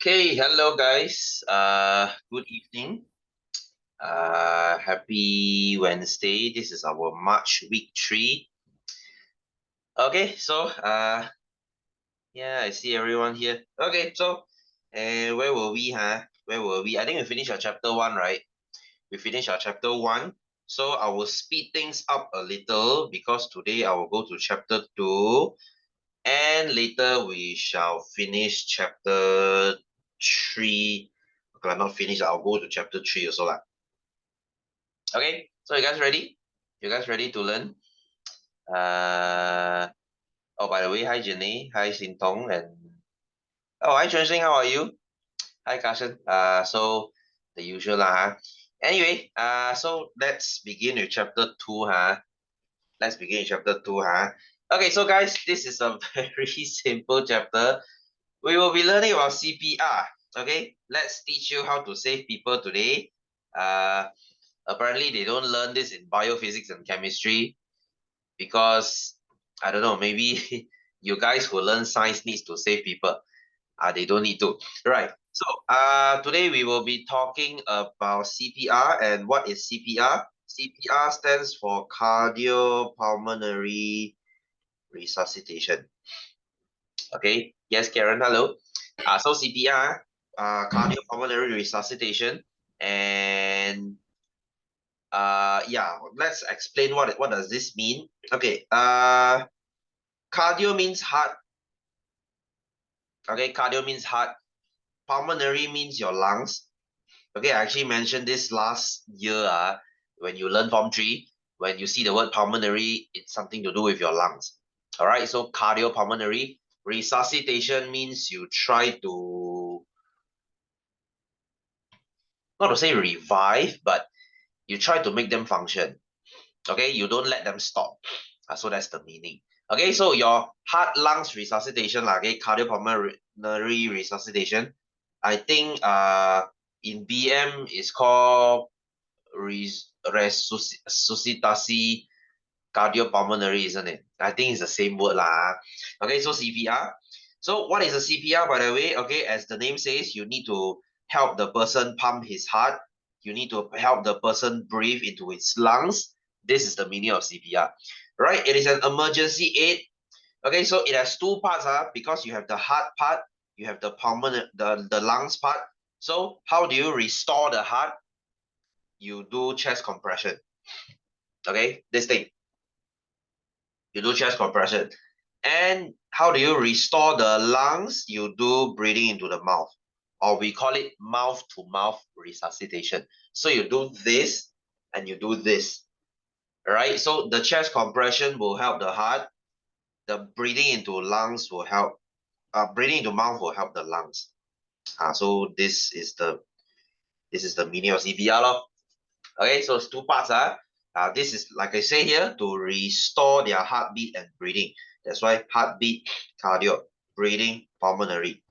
Okay, hello guys. Good evening. Happy Wednesday. This is our March week 3. Okay, so yeah, I see everyone here. Okay, so where were we, huh? Where were we? I think we finished our chapter 1, right? We finished our chapter 1. So I will speed things up a little because today I will go to chapter 2 and later we shall finish chapter 3. Okay, not finish, I'll go to chapter 3 also lah. Okay, so you guys ready? You guys ready to learn? Oh, by the way, hi Jenny, hi Xin Tong, and hi Chuan Xing, how are you? Hi Carson. So the usual lah, huh? Anyway, so let's begin with chapter 2, huh? Let's begin with chapter 2, huh? Okay, so guys, this is a very simple chapter. We will be learning about CPR. Okay, let's teach you how to save people today. Apparently they don't learn this in biophysics and chemistry because I don't know, maybe you guys who learn science needs to save people. They don't need to. Right. So today we will be talking about CPR and what is CPR. CPR stands for cardiopulmonary resuscitation. Okay. Yes, Karen. Hello. So CPR, cardiopulmonary resuscitation, and yeah, let's explain what does this mean. Okay. Cardio means heart. Okay, cardio means heart. Pulmonary means your lungs. Okay, I actually mentioned this last year. When you learn Form 3, when you see the word pulmonary, it's something to do with your lungs. All right, so cardiopulmonary resuscitation means you try to, not to say revive, but you try to make them function. Okay, you don't let them stop. So that's the meaning. Okay, so your heart lungs resuscitation, okay, cardiopulmonary resuscitation. I think in BM is called resuscitasi cardiopulmonary, isn't it? I think it's the same word lah. Okay, so CPR. So what is a CPR, by the way? Okay, as the name says, you need to help the person pump his heart. You need to help the person breathe into his lungs. This is the meaning of CPR. Right? It is an emergency aid. Okay, so it has two parts, because you have the heart part, you have the pulmonary, the lungs part. So how do you restore the heart? You do chest compression. Okay, this thing. You do chest compression. And how do you restore the lungs? You do breathing into the mouth, or we call it mouth-to-mouth resuscitation. So you do this and you do this, right? So the chest compression will help the heart. The breathing into lungs will help. Breathing into mouth will help the lungs. So this is the meaning of CPR, lor. Okay, so it's two parts. This is, like I say here, to restore their heartbeat and breathing. That's why heartbeat, cardio, breathing, pulmonary,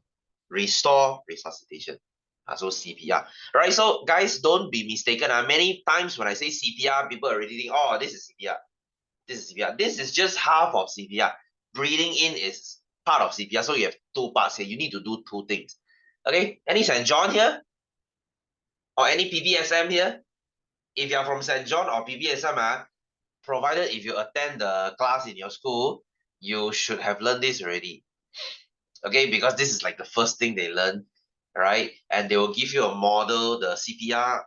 restore, resuscitation. So CPR. Right, so guys, don't be mistaken. Many times when I say CPR, people already think, oh, this is CPR. This is CPR. This is just half of CPR. Breathing in is part of CPR. So you have two parts here. You need to do two things. Okay, any St. John here? Or any PBSM here? If you're from St. John or PBSM, provided if you attend the class in your school, you should have learned this already. Okay, because this is like the first thing they learn, right? And they will give you a model, the CPR.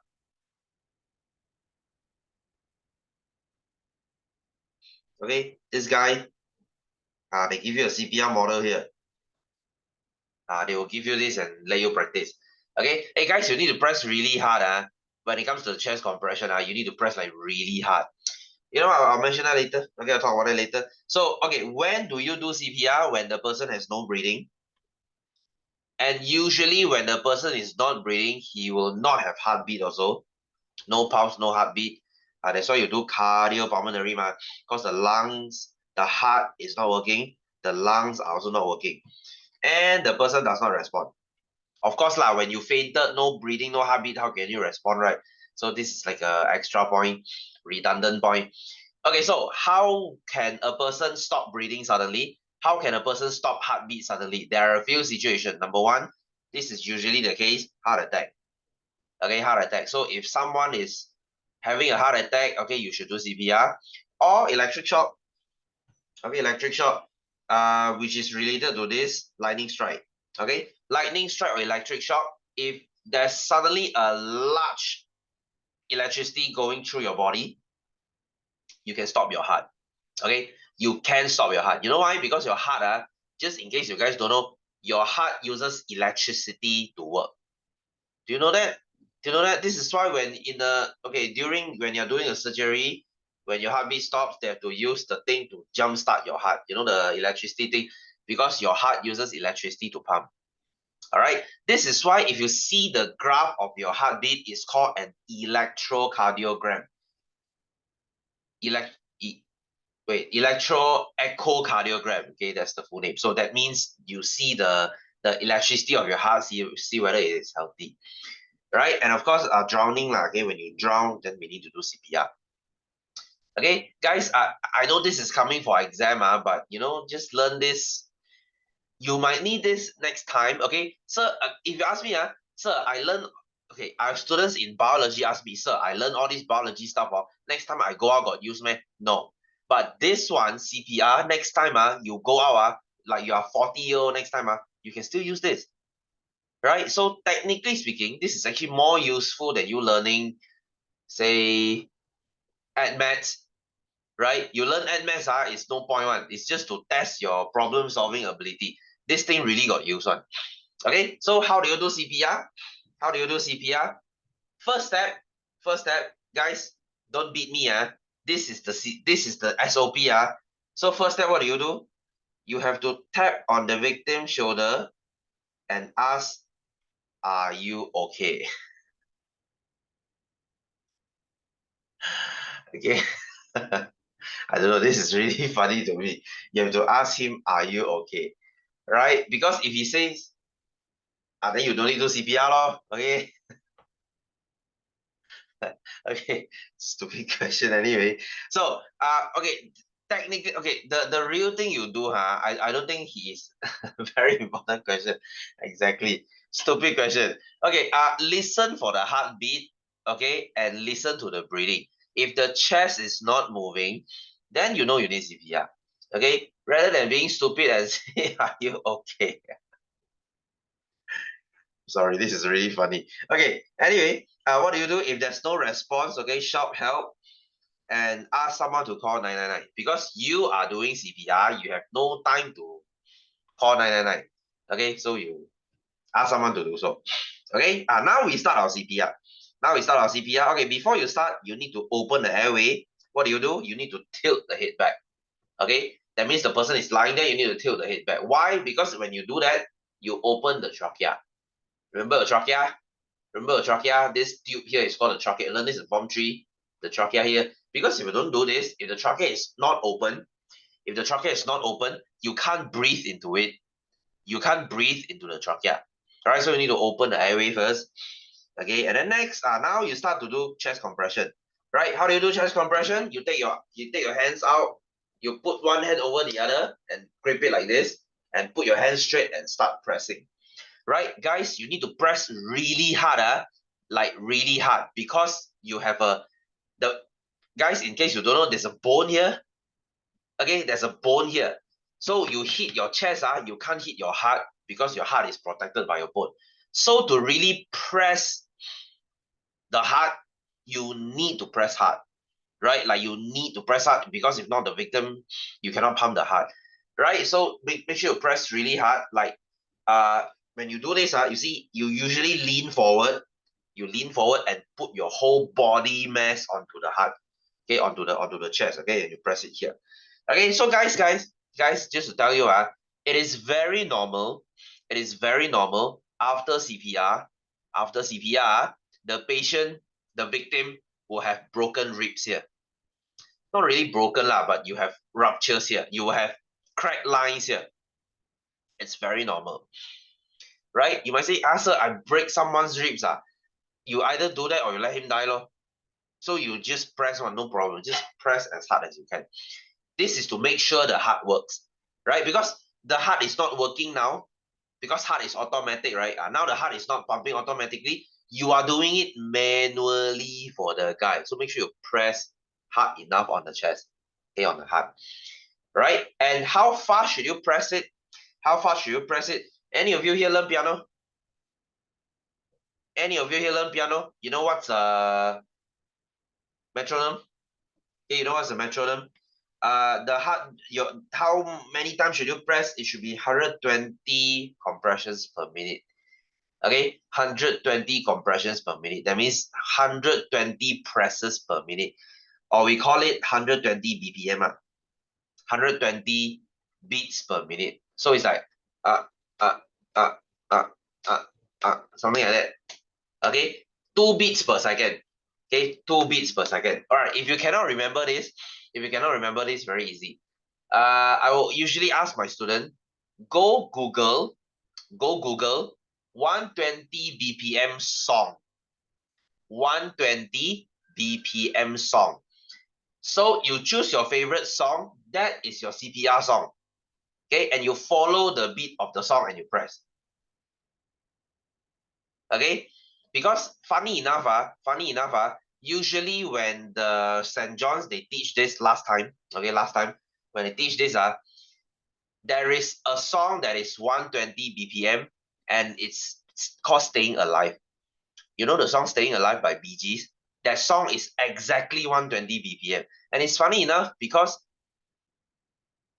Okay, this guy, they give you a CPR model here. They will give you this and let you practice. Okay, hey guys, you need to press really hard. When it comes to the chest compression, you need to press like really hard. You know, I'll mention that later. Okay, I'll talk about that later. So, okay, when do you do CPR? When the person has no breathing. And usually when the person is not breathing, he will not have heartbeat also. No pulse, no heartbeat. That's why you do cardiopulmonary, because the lungs, the heart is not working. The lungs are also not working. And the person does not respond. Of course, when you fainted, no breathing, no heartbeat, how can you respond, right? So this is like a extra point, redundant point. Okay, so how can a person stop breathing suddenly? How can a person stop heartbeat suddenly? There are a few situations. Number one, This is usually the case, heart attack. Okay, heart attack. So if someone is having a heart attack, okay, you should do CPR or electric shock. Okay, electric shock, which is related to this lightning strike. Okay, lightning strike or electric shock. If there's suddenly a large electricity going through your body, you can stop your heart. Okay, you can stop your heart. You know why? Because your heart, just in case you guys don't know, your heart uses electricity to work. Do you know that? Do you know that? This is why when during when you're doing a surgery, when your heartbeat stops, they have to use the thing to jumpstart your heart. You know, the electricity thing, because your heart uses electricity to pump. All right. This is why if you see the graph of your heartbeat, it's called an electrocardiogram. Elect e, wait, electroechocardiogram. Okay, that's the full name. So that means you see the electricity of your heart, see whether it is healthy. Right? And of course, drowning, okay, when you drown, then we need to do CPR. Okay, guys, I know this is coming for exam, but just learn this. You might need this next time. Okay, sir, if you ask me, sir, I learn. Okay, our students in biology ask me, sir, I learn all this biology stuff. Next time I go out, got use me? No. But this one, CPR, next time, you go out, like you are 40-year-old next time, you can still use this. Right? So technically speaking, this is actually more useful than you learning, say, at maths, right? You learn at maths, it's no point one. It's just to test your problem solving ability. This thing really got used one. Okay, so how do you do CPR? How do you do CPR? First step, guys, don't beat me. This is the SOP. So first step, what do? You have to tap on the victim's shoulder and ask, are you okay? Okay. I don't know, this is really funny to me. You have to ask him, are you okay? Right? Because if he says, then you don't need to do CPR lor. Okay. Okay. Stupid question anyway. So okay, technically, okay, the real thing you do, I don't think he is very important question. Exactly. Stupid question. Okay, listen for the heartbeat, okay, and listen to the breathing. If the chest is not moving, then you know you need CPR. Okay, rather than being stupid and say, are you okay? Sorry, this is really funny. Okay, anyway, what do you do if there's no response? Okay, shout help and ask someone to call 999 because you are doing CPR. You have no time to call 999. Okay, so you ask someone to do so. Okay, now we start our CPR. Okay, before you start, you need to open the airway. What do? You need to tilt the head back. Okay, that means the person is lying there. You need to tilt the head back. Why? Because when you do that, you open the trachea. Remember the trachea? Remember the trachea? This tube here is called the trachea. Learn this in Form 3. The trachea here. Because if you don't do this, if the trachea is not open, you can't breathe into it. You can't breathe into the trachea. Alright, so you need to open the airway first. Okay, and then next, now you start to do chest compression. Right? How do you do chest compression? You take your hands out, you put one hand over the other and grip it like this, and put your hands straight and start pressing. Right, guys, you need to press really hard, like really hard, because you have the guys, in case you don't know, there's a bone here. Okay, there's a bone here. So you hit your chest, you can't hit your heart because your heart is protected by your bone. So to really press the heart, you need to press hard, right? Like you need to press hard because if not, the victim, you cannot pump the heart, right? So make sure you press really hard. Like when you do this, you see, you usually lean forward. You lean forward and put your whole body mass onto the heart, okay, onto the chest, okay, and you press it here. Okay, so guys, just to tell you, it is very normal. It is very normal after CPR. After CPR, the patient, the victim will have broken ribs here. Not really broken lah, but you have ruptures here. You will have cracked lines here. It's very normal, right? You might say, sir, I break someone's ribs. You either do that or you let him die, lor. So you just press on, no problem. Just press as hard as you can. This is to make sure the heart works, right? Because the heart is not working now. because heart is automatic, right? Now the heart is not pumping automatically. You are doing it manually for the guy. So make sure you press hard enough on the chest, okay, on the heart, right? And how fast should you press it? How fast should you press it? Any of you here learn piano? Any of you here learn piano? You know what's metronome? Okay, you know what's a metronome? The heart, how many times should you press? It should be 120 compressions per minute. Okay, 120 compressions per minute. That means 120 presses per minute, or we call it 120 BPM, 120 beats per minute. So it's like uh uh uh uh something like that. Okay, 2 beats per second. Okay, 2 beats per second. All right, if you cannot remember this, very easy. I will usually ask my student, go Google, 120 BPM song. 120 BPM song. So you choose your favorite song, that is your CPR song. Okay, and you follow the beat of the song and you press. Okay, because funny enough, usually when the St. John's they teach this last time, when they teach this, there is a song that is 120 BPM and it's called Staying Alive. You know the song Staying Alive by Bee Gees? That song is exactly 120 BPM. And it's funny enough because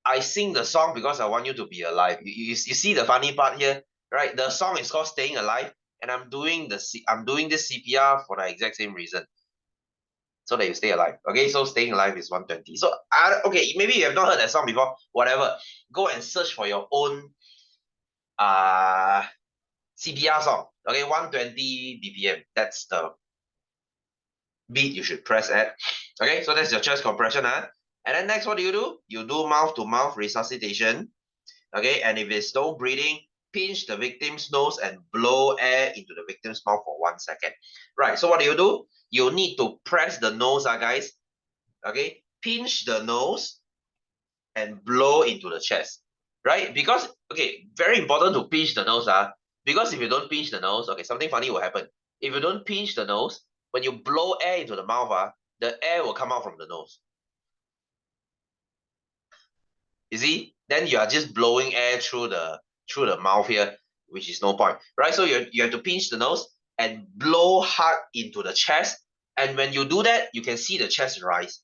I sing the song because I want you to be alive. You see the funny part here, right? The song is called Staying Alive, and I'm doing this CPR for the exact same reason, so that you stay alive. Okay, so Staying Alive is 120. So okay, maybe you have not heard that song before. Whatever, go and search for your own uh CPR song. Okay, 120 BPM. That's the beat you should press at. Okay, so that's your chest compression. And then next, what do? You do mouth-to-mouth resuscitation. Okay, and if it's no breathing, pinch the victim's nose and blow air into the victim's mouth for 1 second. Right, so what do? You need to press the nose, guys. Okay, pinch the nose and blow into the chest. Right, because, okay, very important to pinch the nose. Because if you don't pinch the nose, okay, something funny will happen. If you don't pinch the nose, when you blow air into the mouth, the air will come out from the nose. You see, then you are just blowing air through the mouth here, which is no point, right? So you have to pinch the nose and blow hard into the chest, and when you do that, you can see the chest rise.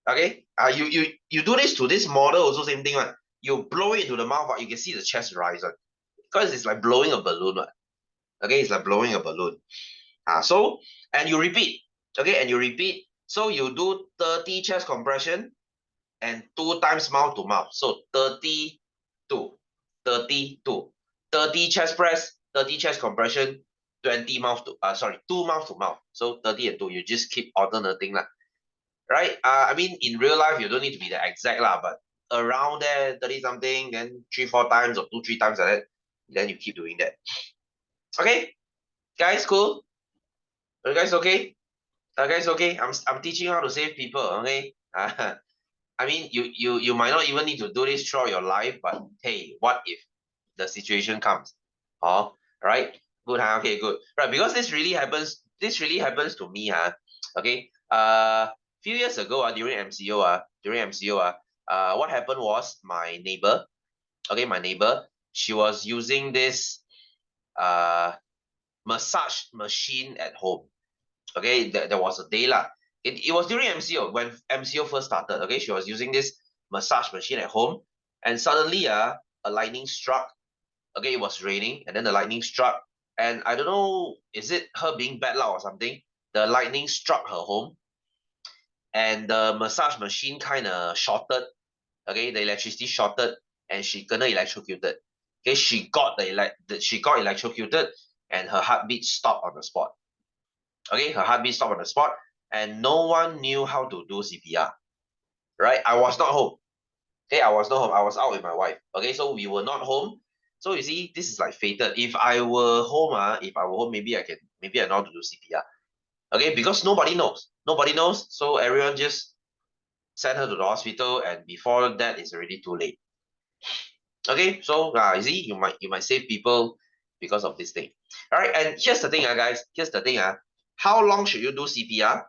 Okay, you do this to this model also, same thing, right? You blow it into the mouth, you can see the chest rise, right? Because it's like blowing a balloon, right? Okay, it's like blowing a balloon. So and you repeat, okay, and you repeat. So you do 30 chest compression and 2 times mouth to mouth. So 32, 32, 30 chest press, 30 chest compression, 20 mouth to 2 mouth to mouth. So 30 and 2, you just keep alternating lah. Right? I mean, in real life, you don't need to be the exact lah, but around there, 30 something, then 3-4 times or 2-3 times like that, then you keep doing that. Okay, guys, cool. Are you guys okay? Are you guys okay? I'm teaching you how to save people. Okay. I mean, you might not even need to do this throughout your life, but hey, what if the situation comes? Oh, right. Good, huh? Okay, good. Right, because this really happens. This really happens to me, huh? Okay. Few years ago, during MCO, what happened was my neighbor. Okay, my neighbor. She was using this massage machine at home. Okay, there was a day lah. It was during MCO, when MCO first started. Okay, she was using this massage machine at home, and suddenly a lightning struck. Okay, it was raining, and then the lightning struck, and I don't know, is it her being bad luck or something? The lightning struck her home, and the massage machine kind of shorted. Okay, the electricity shorted, and she kena electrocuted. Okay, she got electrocuted, and her heartbeat stopped on the spot. Okay, her heartbeat stopped on the spot, and no one knew how to do CPR. Right, I was not home. Okay, I was not home. I was out with my wife. Okay, so we were not home. So you see, this is like fated. If I were home, maybe I know how to do CPR. Okay, because nobody knows. Nobody knows. So everyone just sent her to the hospital, and before that, it's already too late. Okay, so you see, you might save people because of this thing. All right, and here's the thing, guys. Here's the thing, how long should you do CPR?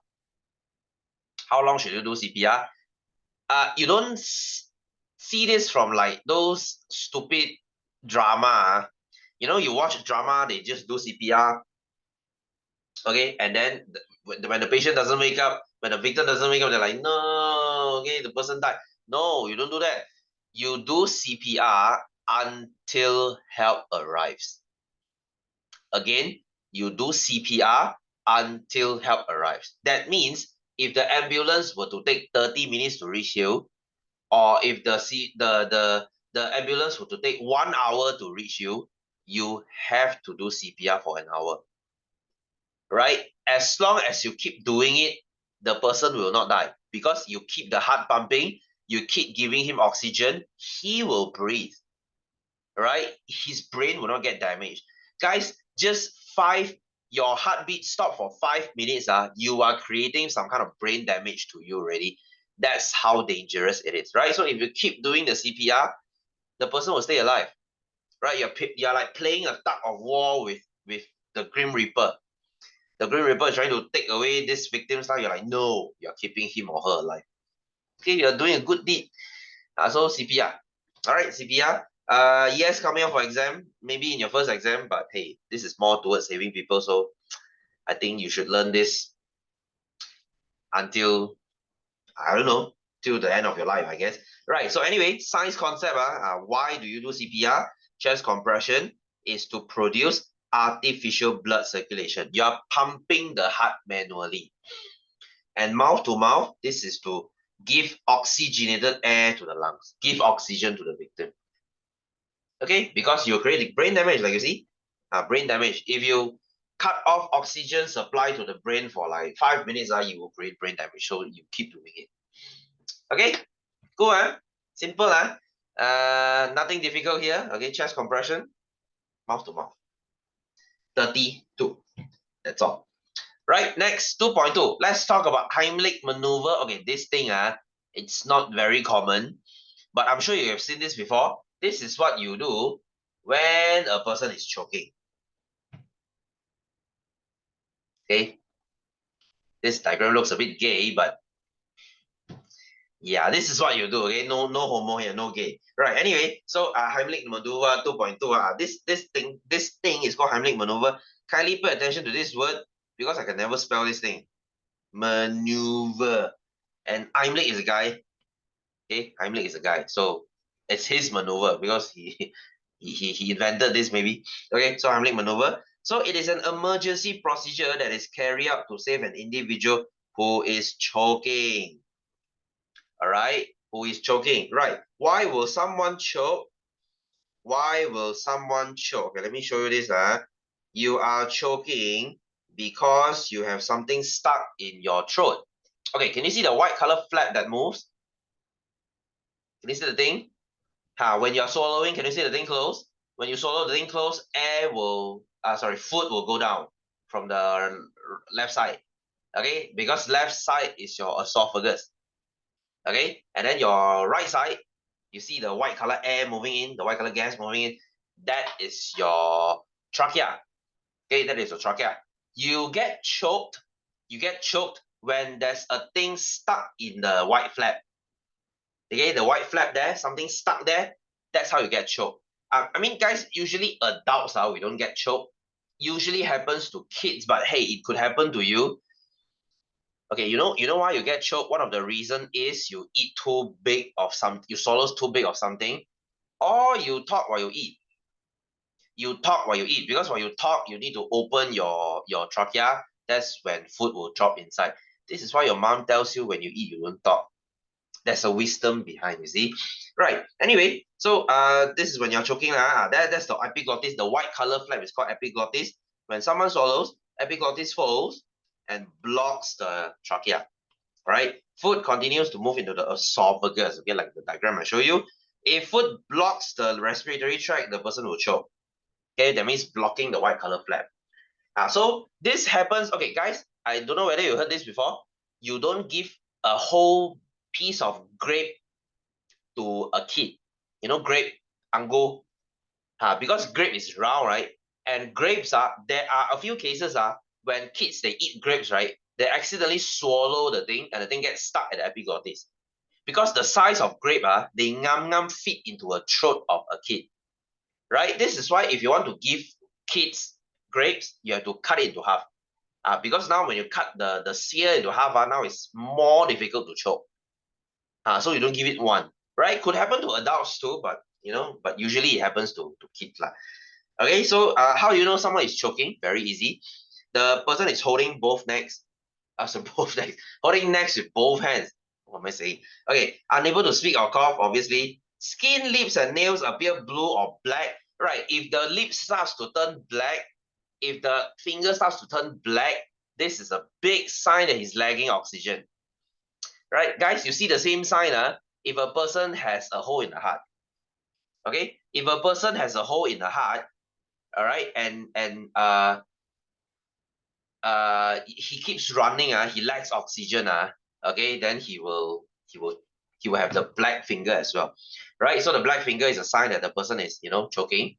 How long should you do CPR? You don't see this from like those stupid drama. You watch drama, they just do CPR, okay, and then when the patient doesn't wake up, when the victim doesn't wake up, they're like, no, okay, the person died. No, you don't do that. You do CPR until help arrives. Again, you do CPR until help arrives. That means if the ambulance were to take 30 minutes to reach you, or if the ambulance were to take 1 hour to reach you, you have to do CPR for an hour. Right? As long as you keep doing it, the person will not die because you keep the heart pumping, you keep giving him oxygen, he will breathe. Right? His brain will not get damaged. Guys, just your heartbeat stop for 5 minutes, you are creating some kind of brain damage to you already. That's how dangerous it is, right? So if you keep doing the CPR, the person will stay alive, right? You're like playing a tug of war with the Grim Reaper. The Grim Reaper is trying to take away this victim's life. You're like, no, you're keeping him or her alive. Okay, you're doing a good deed. So CPR. All right, CPR. Yes, coming up for exam, maybe in your first exam, but hey, this is more towards saving people. So I think you should learn this until, I don't know, till the end of your life, I guess. Right. So anyway, science concept. Why do you do CPR? Chest compression is to produce artificial blood circulation. You are pumping the heart manually. And mouth to mouth, this is to give oxygenated air to the lungs, give oxygen to the victim. Okay, because you're creating brain damage, like you see, brain damage. If you cut off oxygen supply to the brain for like 5 minutes, you will create brain damage. So you keep doing it. Okay, cool, simple, nothing difficult here. Okay, chest compression, mouth to mouth. 32. That's all. Right, next, 2.2. Let's talk about Heimlich maneuver. Okay, this thing, it's not very common, but I'm sure you have seen this before. This is what you do when a person is choking. Okay, this diagram looks a bit gay, but yeah, this is what you do. Okay, no homo here, no gay. Right. Anyway, so Heimlich maneuver 2.2. This thing is called Heimlich maneuver. Kindly pay attention to this word because I can never spell this thing. Maneuver, and Heimlich is a guy. Okay, Heimlich is a guy, so it's his maneuver because he invented this maybe. Okay, so Heimlich maneuver. So it is an emergency procedure that is carried out to save an individual who is choking. All right, who is choking? Right. Why will someone choke? Why will someone choke? Okay, let me show you this. You are choking because you have something stuck in your throat. Okay, can you see the white color flap that moves? Can you see the thing? When you're swallowing, can you see the thing close? When you swallow the thing close, food will go down from the left side. Okay, because left side is your esophagus. Okay, and then your right side, you see the white color air moving in, the white color gas moving in. That is your trachea. Okay, that is your trachea. You get choked. You get choked when there's a thing stuck in the white flap. Okay, the white flap there, something stuck there. That's how you get choked. I mean, guys, usually adults, we don't get choked. Usually happens to kids, but hey, it could happen to you. Okay, you know why you get choked? One of the reason is you eat too big of you swallow too big of something, or you talk while you eat. You talk while you eat because while you talk, you need to open your trachea. That's when food will drop inside. This is why your mom tells you when you eat, you don't talk. There's a wisdom behind, you see. Right. Anyway, so this is when you're choking. That's the epiglottis. The white color flap is called epiglottis. When someone swallows, epiglottis folds and blocks the trachea. Right? Food continues to move into the esophagus, okay, like the diagram I show you. If food blocks the respiratory tract, the person will choke. Okay, that means blocking the white color flap. So this happens, okay, guys, I don't know whether you heard this before. You don't give a whole piece of grape to a kid. Grape, mango. Because grape is round, right? And grapes there are a few cases when kids they eat grapes, right? They accidentally swallow the thing and the thing gets stuck at the epiglottis. Because the size of grape, they ngam fit into a throat of a kid. Right? This is why if you want to give kids grapes, you have to cut it into half. Because now when you cut the sphere into half, now it's more difficult to choke. So you don't give it one. Right? Could happen to adults too, but but usually it happens to kids. Okay, so how do you know someone is choking? Very easy. The person is holding both necks. So both necks. Holding necks with both hands. What am I saying? Okay, unable to speak or cough, obviously. Skin, lips, and nails appear blue or black. Right, if the lips starts to turn black, if the finger starts to turn black, this is a big sign that he's lagging oxygen. Right, guys, you see the same sign if a person has a hole in the heart. Okay, if a person has a hole in the heart, all right, and he keeps running, he lacks oxygen, okay, then he will have the black finger as well, right? So the black finger is a sign that the person is choking.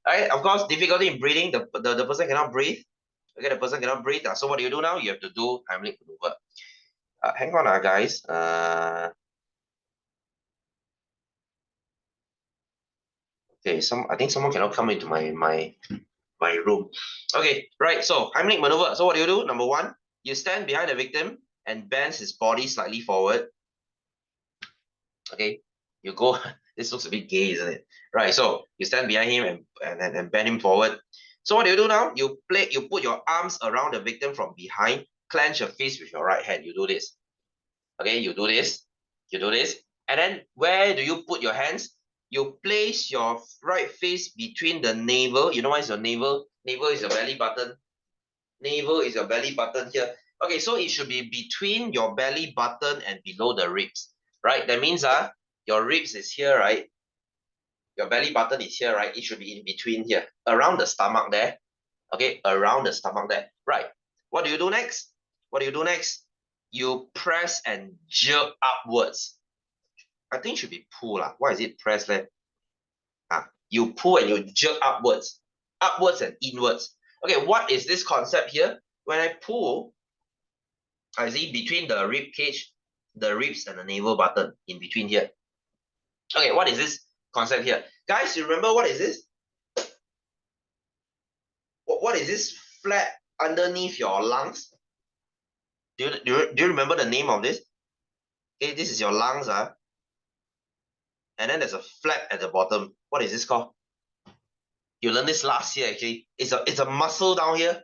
Right, of course, difficulty in breathing, the person cannot breathe. Okay, the person cannot breathe. So what do now? You have to do Heimlich maneuver. Hang on, guys. Okay, I think someone cannot come into my room. Okay, right. So Heimlich maneuver. So what do? Number one, you stand behind the victim and bends his body slightly forward. Okay, you go. This looks a bit gay, isn't it? Right. So you stand behind him and bend him forward. So what do you do now? You put your arms around the victim from behind, clench your fist with your right hand. You do this. Okay, you do this. You do this. And then where do you put your hands? You place your right fist between the navel. You know what is your navel? Navel is your belly button. Navel is your belly button here. Okay, so it should be between your belly button and below the ribs, right? That means your ribs is here, right? Your belly button is here, right? It should be in between here, around the stomach there. Okay, around the stomach there. Right. What do you do next? What do you do next? You press and jerk upwards. I think it should be pull. Why is it press there? You pull and you jerk upwards. Upwards and inwards. Okay, what is this concept here? When I pull, I see between the rib cage, the ribs and the navel button in between here. Okay, what is this concept here? Guys, you remember what is this? What is this flap underneath your lungs? Do you remember the name of this? Okay, this is your lungs, and then there's a flap at the bottom. What is this called? You learned this last year, actually. It's a muscle down here.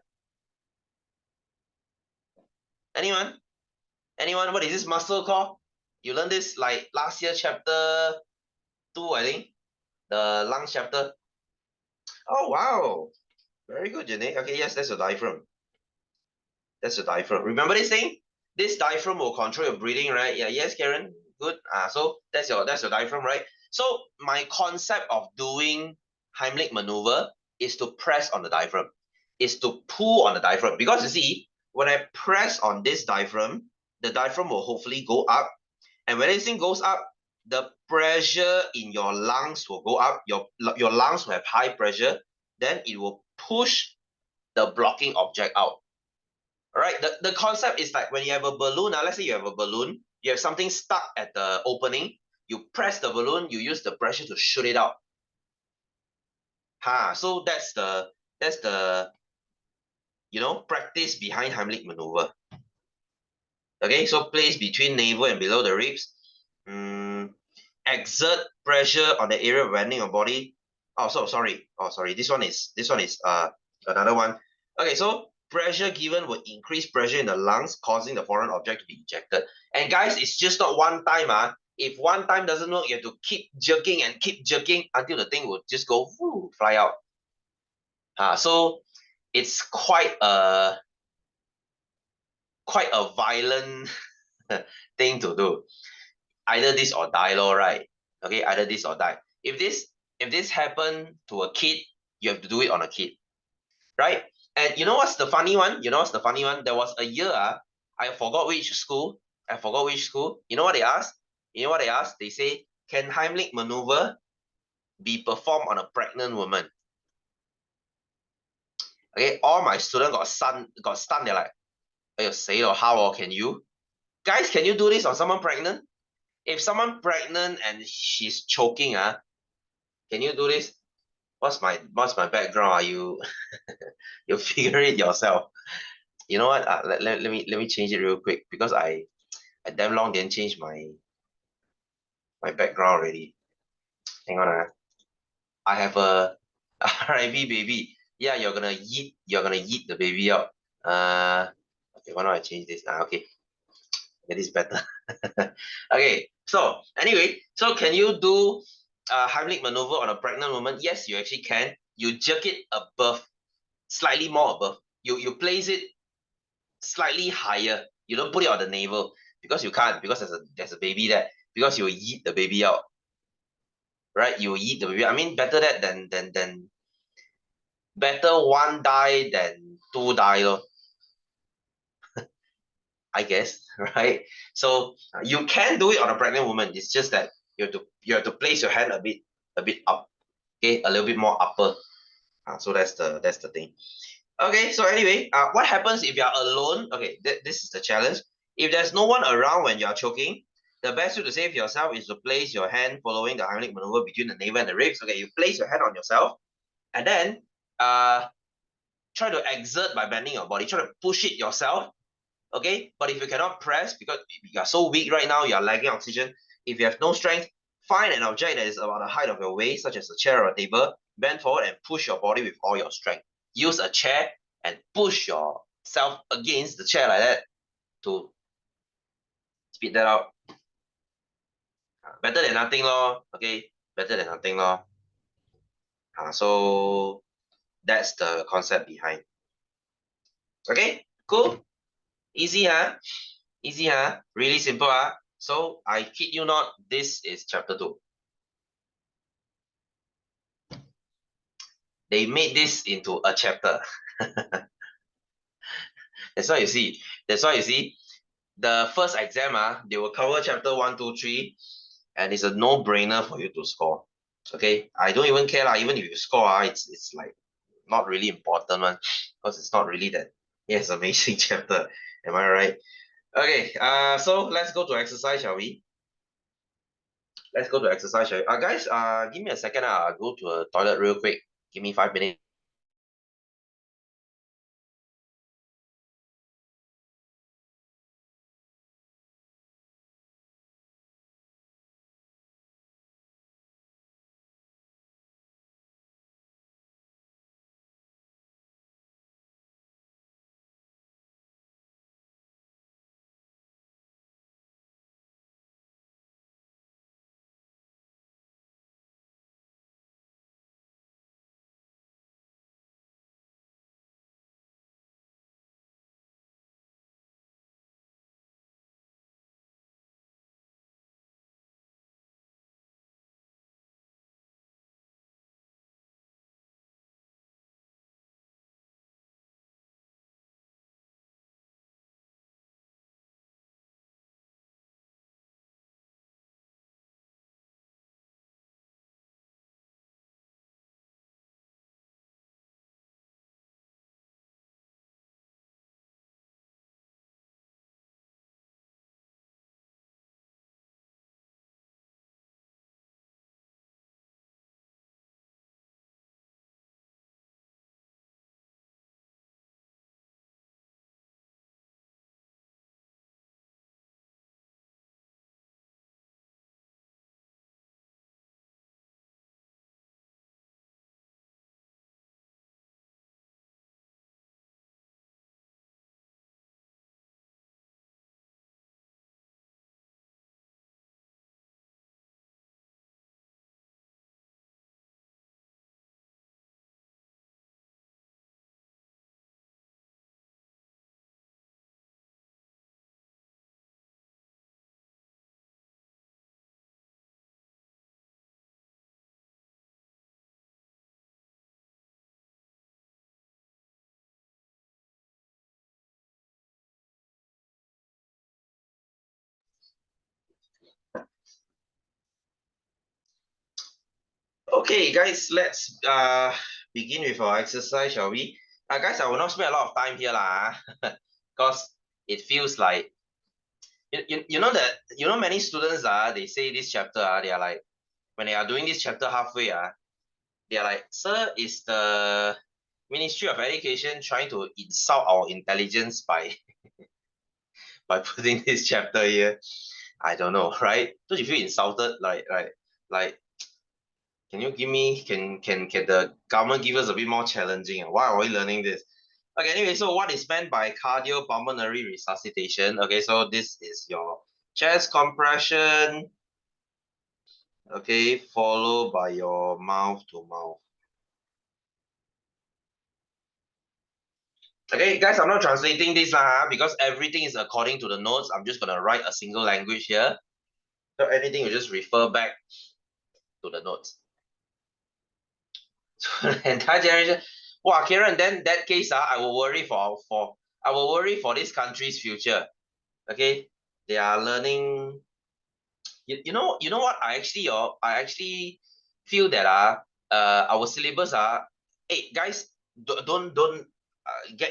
Anyone? Anyone? What is this muscle called? You learned this like last year, chapter 2, I think. The lungs chapter. Oh, wow. Very good, Jenny. Okay, yes, that's your diaphragm. That's your diaphragm. Remember this thing? This diaphragm will control your breathing, right? Yeah, yes, Karen. Good. So that's your diaphragm, right? So my concept of doing Heimlich maneuver is to press on the diaphragm, is to pull on the diaphragm. Because you see, when I press on this diaphragm, the diaphragm will hopefully go up. And when this thing goes up, the pressure in your lungs will go up. Your lungs will have high pressure. Then it will push the blocking object out. All right. The concept is like when you have a balloon. Let's say you have a balloon. You have something stuck at the opening. You press the balloon. You use the pressure to shoot it out. So that's the practice behind Heimlich maneuver. Okay. So place between navel and below the ribs. Exert pressure on the area of bending your body. Sorry. This one is another one. Okay. So pressure given will increase pressure in the lungs, causing the foreign object to be ejected. And guys, it's just not one time. If one time doesn't work, you have to keep jerking and keep jerking until the thing will just go fly out. So it's quite a violent thing to do. Either this or die, right? Okay, either this or die. If this happened to a kid, you have to do it on a kid, right? And you know what's the funny one? There was a year, I forgot which school. You know what they asked? They say, can Heimlich maneuver be performed on a pregnant woman? Okay, all my students got stunned. They're like, "Hey, say how can you? Guys, can you do this on someone pregnant? If someone pregnant and she's choking, can you do this? What's my background? Are you you figure it yourself? You know what? Let me change it real quick because I damn long didn't change my background already. Hang on, I have a RIV baby. Yeah, you're gonna yeet the baby out. Okay, why don't I change this? Okay, it is better. Okay, so anyway, so can you do a Heimlich maneuver on a pregnant woman? Yes, you actually can. You jerk it above, slightly more above. You place it slightly higher. You don't put it on the navel because you can't, because there's a baby there. Because you will yeet the baby out, right? You will yeet the baby. I mean, better that than better one die than two die, lor, I guess, right? So you can do it on a pregnant woman. It's just that you have to place your hand a bit up, okay, a little bit more upper. So that's the thing. Okay, so anyway, what happens if you are alone? Okay, this is the challenge. If there's no one around when you are choking, the best way to save yourself is to place your hand following the Heimlich maneuver between the navel and the ribs. Okay, you place your hand on yourself, and then try to exert by bending your body. Try to push it yourself. Okay, but if you cannot press because you are so weak right now, you are lacking oxygen. If you have no strength, find an object that is about the height of your waist, such as a chair or a table, bend forward and push your body with all your strength. Use a chair and push yourself against the chair like that to speed that out. Better than nothing, lor. Okay, better than nothing, lor. So that's the concept behind. Okay, cool, easy, huh? Easy, huh? Really simple, huh? So I kid you not, this is chapter 2. They made this into a chapter. That's why you see. That's why you see. The first exam, they will cover chapter 1, 2, 3, and it's a no-brainer for you to score. Okay, I don't even care lah. Even if you score, it's like not really important one, because it's not really that. Yes, amazing chapter. Am I right? Okay. So let's go to exercise, shall we? Let's go to exercise, shall we? Guys, give me a second. I'll go to a toilet real quick. Give me 5 minutes. Okay, guys, let's begin with our exercise, shall we? Guys, I will not spend a lot of time here, lah, because it feels like you know many students they say this chapter they are like when they are doing this chapter halfway they are like, sir, is the Ministry of Education trying to insult our intelligence by putting this chapter here? I don't know, right? Don't you feel insulted? Like can you give me can the government give us a bit more challenging? Why are we learning this? Okay, anyway, so what is meant by cardiopulmonary resuscitation? Okay, so this is your chest compression, okay, followed by your mouth to mouth. Okay, guys, I'm not translating this because everything is according to the notes. I'm just gonna write a single language here. So anything you just refer back to the notes. So the entire generation. Wow, Karen, then that case, I will worry for this country's future. Okay, they are learning. You know what? I actually feel that our syllabus hey guys, don't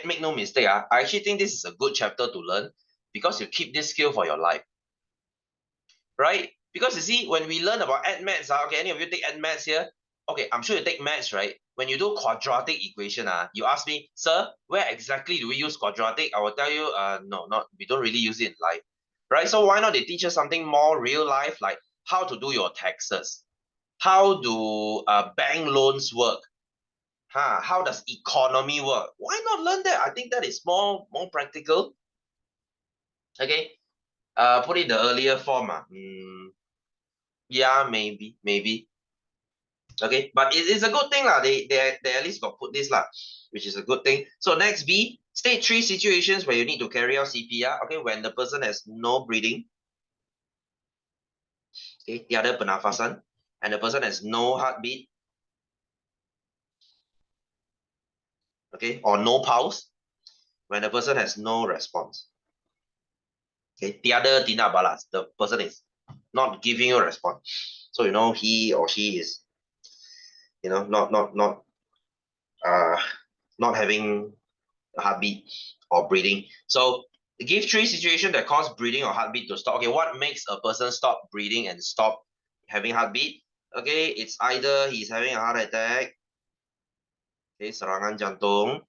make no mistake I actually think this is a good chapter to learn because you keep this skill for your life, right? Because you see, when we learn about ed maths, okay, any of you take ed maths here? Okay, I'm sure you take maths, right? When you do quadratic equation, you ask me, sir, where exactly do we use quadratic? I will tell you, no, not we don't really use it in life, right? So why not they teach us something more real life, like how to do your taxes, how do bank loans work, how does economy work? Why not learn that? I think that is more practical. Okay, put it in the earlier form. Yeah, maybe. Okay, but it is a good thing lah. They at least got put this lah, which is a good thing. So next B, state 3 situations where you need to carry out CPR. Okay, when the person has no breathing. Okay, tiada pernafasan, and the person has no heartbeat. Okay, or no pulse, when the person has no response. Okay, tiada tindak balas, the person is not giving you a response. So you know he or she is, uh not having a heartbeat or breathing. So give 3 situations that cause breathing or heartbeat to stop. Okay, what makes a person stop breathing and stop having heartbeat? Okay, it's either he's having a heart attack, okay, serangan jantung,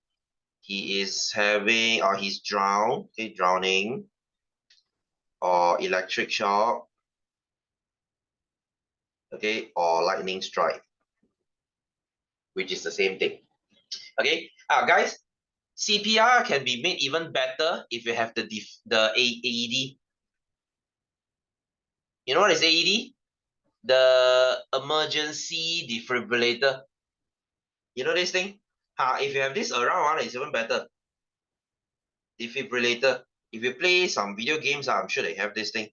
he is having or he's drowned, okay, drowning, or electric shock, okay, or lightning strike, which is the same thing. Okay, guys, CPR can be made even better if you have the AED. You know what is AED? The emergency defibrillator. You know this thing? If you have this around, it's even better. Defibrillator. If you play some video games, I'm sure they have this thing.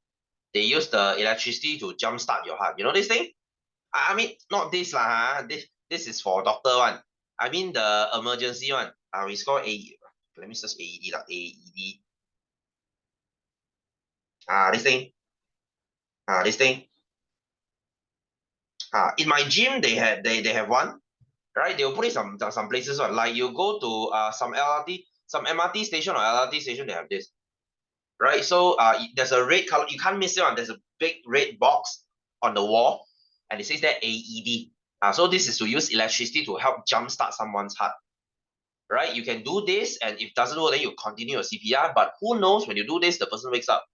They use the electricity to jumpstart your heart. You know this thing? I mean, not this lah. This is for doctor one. I mean the emergency one. It's called AED. Let me search AED lah. AED. This thing. This thing. In my gym they have one. Right? They will put it some places one. Like you go to some LRT, some MRT station or LRT station, they have this. Right? So there's a red color. You can't miss it one. There's a big red box on the wall, and it says that AED. So this is to use electricity to help jumpstart someone's heart. Right? You can do this, and if it doesn't work, then you continue your CPR. But who knows, when you do this, the person wakes up.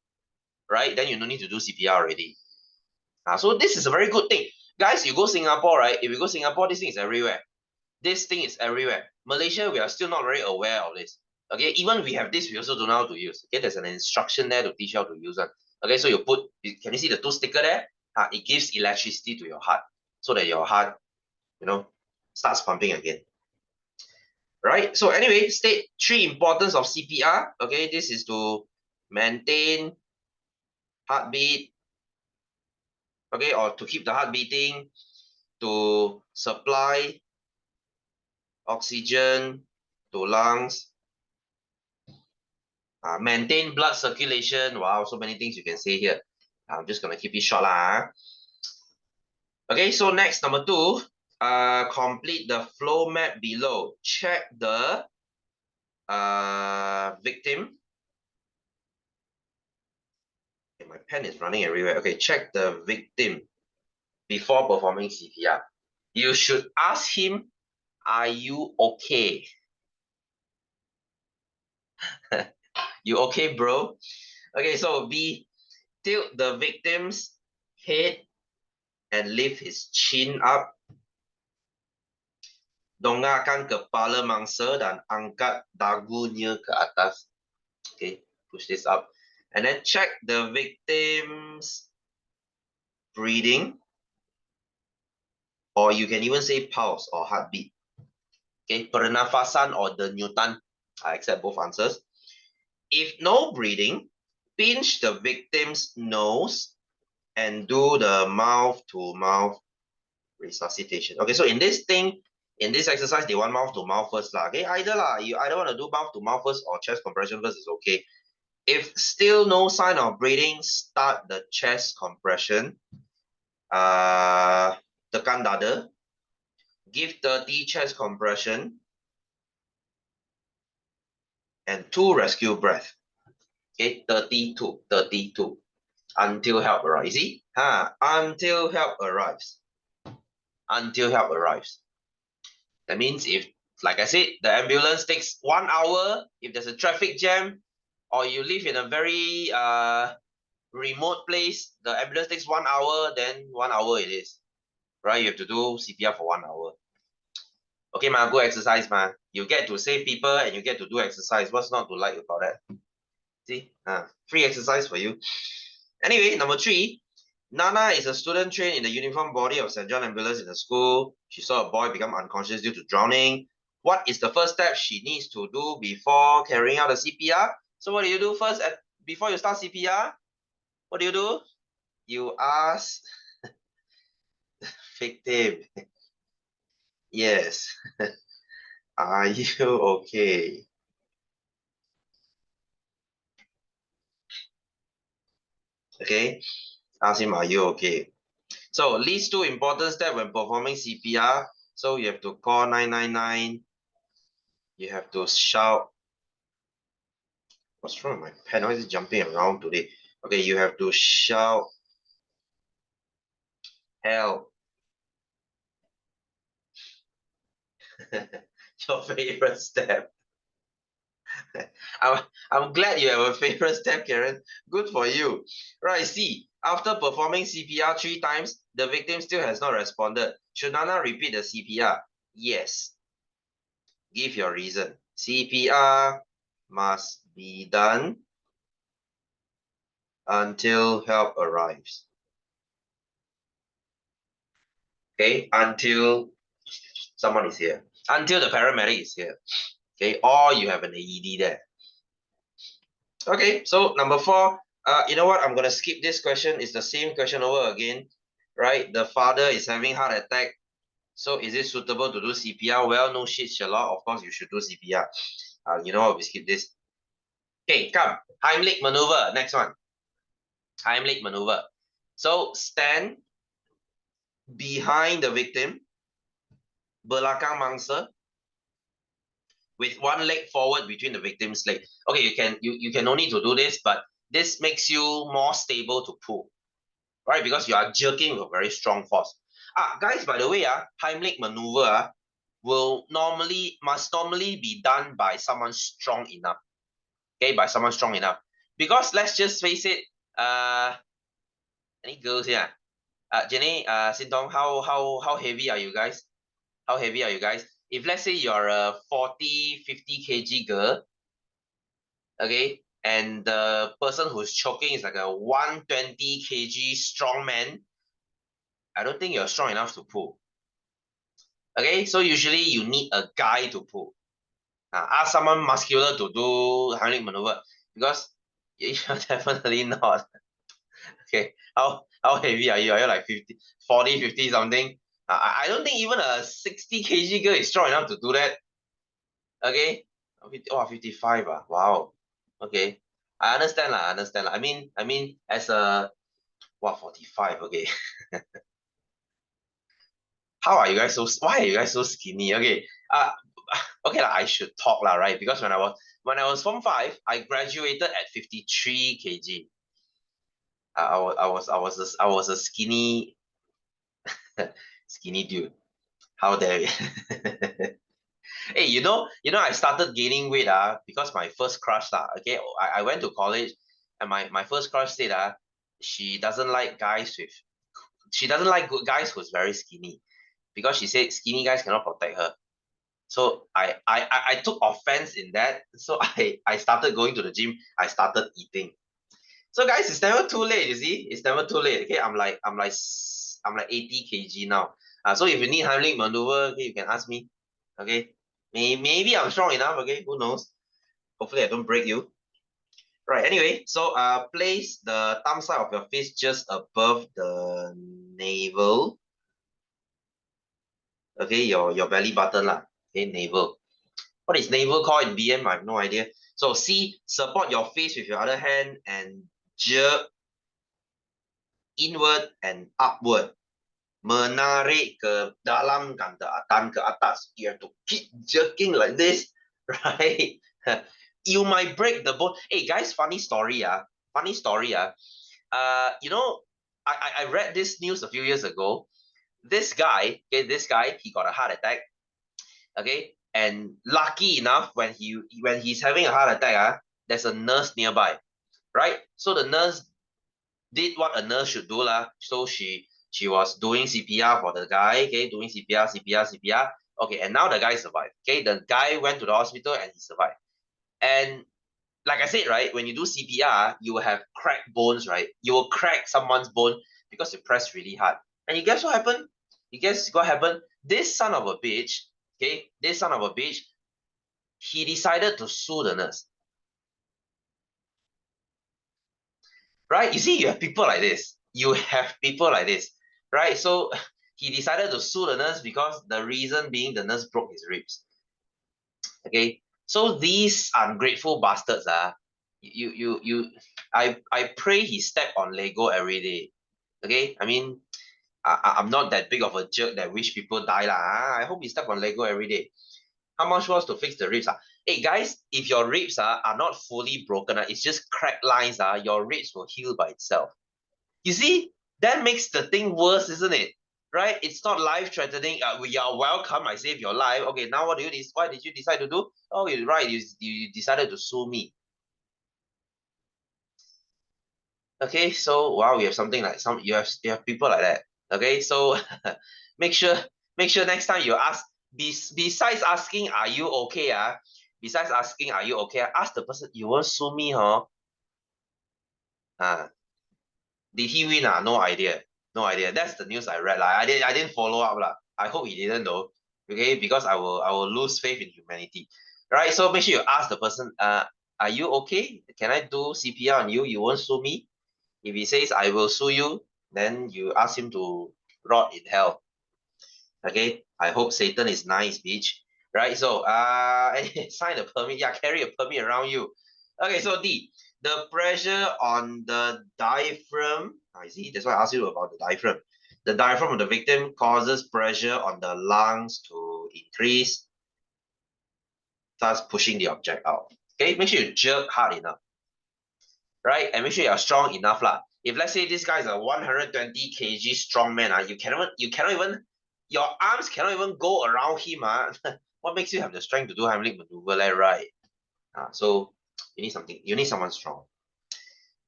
Right? Then you don't need to do CPR already. So this is a very good thing. Guys, you go Singapore, right? If you go Singapore, this thing is everywhere. This thing is everywhere. Malaysia, we are still not very aware of this. Okay, even we have this, we also don't know how to use. Okay, there's an instruction there to teach you how to use it. Okay, so can you see the 2 sticker there? It gives electricity to your heart so that your heart, starts pumping again. Right? So anyway, state 3 importance of CPR. Okay, this is to maintain heartbeat. Okay, or to keep the heart beating, to supply oxygen to lungs, maintain blood circulation. Wow, so many things you can say here. I'm just going to keep it short lah. Okay, so next, number 2. Complete the flow map below. Check the victim. Okay, my pen is running everywhere. Okay, check the victim before performing CPR. You should ask him, are you okay? You okay, bro? Okay, so B, tilt the victim's head and lift his chin up. Dongakkan kepala mangsa dan angkat dagunya ke atas. Okay, push this up. And then check the victim's breathing. Or you can even say pulse or heartbeat. Okay, pernafasan or denyutan. I accept both answers. If no breathing, pinch the victim's nose and do the mouth-to-mouth resuscitation. Okay, so in this exercise, they want mouth-to-mouth first. Okay, you either want to do mouth-to-mouth first or chest compression first is okay. If still no sign of breathing, start the chest compression. Tekan dada. Give 30 chest compression. And 2 rescue breath. Okay, 32. Until help arrives. You see? Until help arrives. Until help arrives. That means if, like I said, the ambulance takes 1 hour, if there's a traffic jam, or you live in a very remote place, the ambulance takes 1 hour, then 1 hour it is. Right? You have to do CPR for 1 hour. Okay, ma, good exercise, ma. You get to save people and you get to do exercise. What's not to like about that? See? Free exercise for you. Anyway, number 3. Nana is a student trained in the uniform body of St. John Ambulance in the school. She saw a boy become unconscious due to drowning. What is the first step she needs to do before carrying out the CPR? So what do you do first before you start CPR? What do? You ask victim. Yes. Are you okay? Okay. Ask him, are you okay? So least 2 important steps when performing CPR. So you have to call 999. You have to shout. What's wrong with my pen? Why is it jumping around today? Okay, you have to shout help. Your favorite step. I'm glad you have a favorite step, Karen. Good for you. Right, C. After performing CPR 3 times, the victim still has not responded. Should Nana repeat the CPR? Yes. Give your reason. CPR must be done until help arrives. Okay, until someone is here. Until the paramedic is here. Okay, or you have an AED there. Okay, so number 4, you know what? I'm gonna skip this question. It's the same question over again, right? The father is having heart attack. So is it suitable to do CPR? Well, no shit, Sherlock. Of course, you should do CPR. You know what? We skip this. Okay, come. Heimlich maneuver. Next one. Heimlich maneuver. So stand behind the victim, belakang mangsa, with one leg forward between the victim's leg. Okay, you can no need to do this, but this makes you more stable to pull, right? Because you are jerking with a very strong force. Guys, by the way, Heimlich maneuver must normally be done by someone strong enough. Okay, by someone strong enough. Because let's just face it, any girls here? Jenny, Sintong, how heavy are you guys? How heavy are you guys? If let's say you're a 40, 50 kg girl, okay, and the person who's choking is like a 120 kg strong man, I don't think you're strong enough to pull. Okay, so usually you need a guy to pull. Ask someone muscular to do Heimlich maneuver because you're definitely not. Okay, how heavy are you? Are you like 50, 40, 50 something? I don't think even a 60 kg girl is strong enough to do that. Okay, 55. Wow. Okay, I understand. I understand. I mean, as a 45. Okay. How are you guys so? Why are you guys so skinny? Okay. Okay, I should talk lah, right? Because when I was Form 5, I graduated at 53 kg. I was a skinny skinny dude. How dare you? Hey, I started gaining weight because my first crush okay, I went to college and my first crush said she doesn't like guys who's very skinny because she said skinny guys cannot protect her. So I took offense in that. So I started going to the gym. I started eating. So guys, it's never too late. You see, it's never too late. Okay, I'm like 80 kg now. So if you need Heimlich maneuver, okay, you can ask me. Okay, maybe I'm strong enough. Okay, who knows? Hopefully I don't break you. Right. Anyway, so place the thumb side of your fist just above the navel. Okay, your belly button lah. Okay, navel. What is navel called in BM? I have no idea. So C, support your face with your other hand and jerk inward and upward. Menarik ke dalam dan ke atas. You have to keep jerking like this, right? You might break the bone. Hey guys, funny story. Funny story. You know, I read this news a few years ago. This guy, he got a heart attack. Okay, and lucky enough, when he's having a heart attack, there's a nurse nearby, right? So the nurse did what a nurse should do lah. So she was doing CPR for the guy, okay, doing CPR, CPR, CPR. Okay, and now the guy survived. Okay, the guy went to the hospital and he survived. And like I said, right, when you do CPR, you will have cracked bones, right? You will crack someone's bone because you press really hard. And you guess what happened? You guess what happened? This son of a bitch, okay, he decided to sue the nurse. Right? You see, you have people like this. You have people like this, right? So he decided to sue the nurse because the reason being the nurse broke his ribs. Okay, so these ungrateful bastards I pray he step on Lego every day. Okay, I mean, I'm not that big of a jerk that wish people die lah. I hope he step on Lego every day. How much was to fix the ribs? Hey guys, if your ribs are not fully broken, it's just cracked lines, your ribs will heal by itself. You see, that makes the thing worse, isn't it? Right? It's not life-threatening. We are welcome. I saved your life. Okay, now what do you? Why did you decide to do? Oh, you're right. You decided to sue me. Okay, so wow, we have something like you have people like that. Okay, so make sure next time you ask. Besides asking, are you okay? Besides asking, are you okay? Ask the person, you won't sue me, huh? Did he win? No idea. No idea. That's the news I read. I didn't follow up. I hope he didn't though. Okay, because I will lose faith in humanity. Right? So make sure you ask the person, are you okay? Can I do CPR on you? You won't sue me? If he says I will sue you, then you ask him to rot in hell. Okay. I hope Satan is nice, bitch. Right? So sign a permit. Yeah, carry a permit around you. Okay, so D, the pressure on the diaphragm. I see. That's why I asked you about the diaphragm. The diaphragm of the victim causes pressure on the lungs to increase, thus pushing the object out. Okay, make sure you jerk hard enough, right? And make sure you're strong enough, lah. If let's say this guy is a 120 kg strong man, you cannot even, your arms cannot even go around him, what makes you have the strength to do Heimlich maneuver, right? So you need someone strong.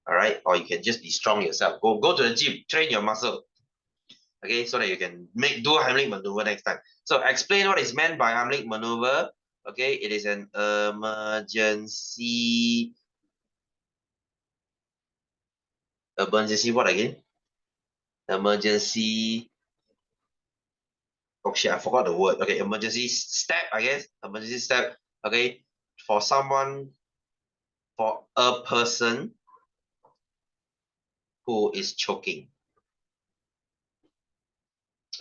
All right, or you can just be strong yourself. Go to the gym, train your muscle. Okay, so that you can do Heimlich maneuver next time. So explain what is meant by Heimlich maneuver. Okay, it is an emergency what again? Emergency. Oh shit, I forgot the word. Okay, emergency step, I guess. Emergency step. Okay, for a person who is choking.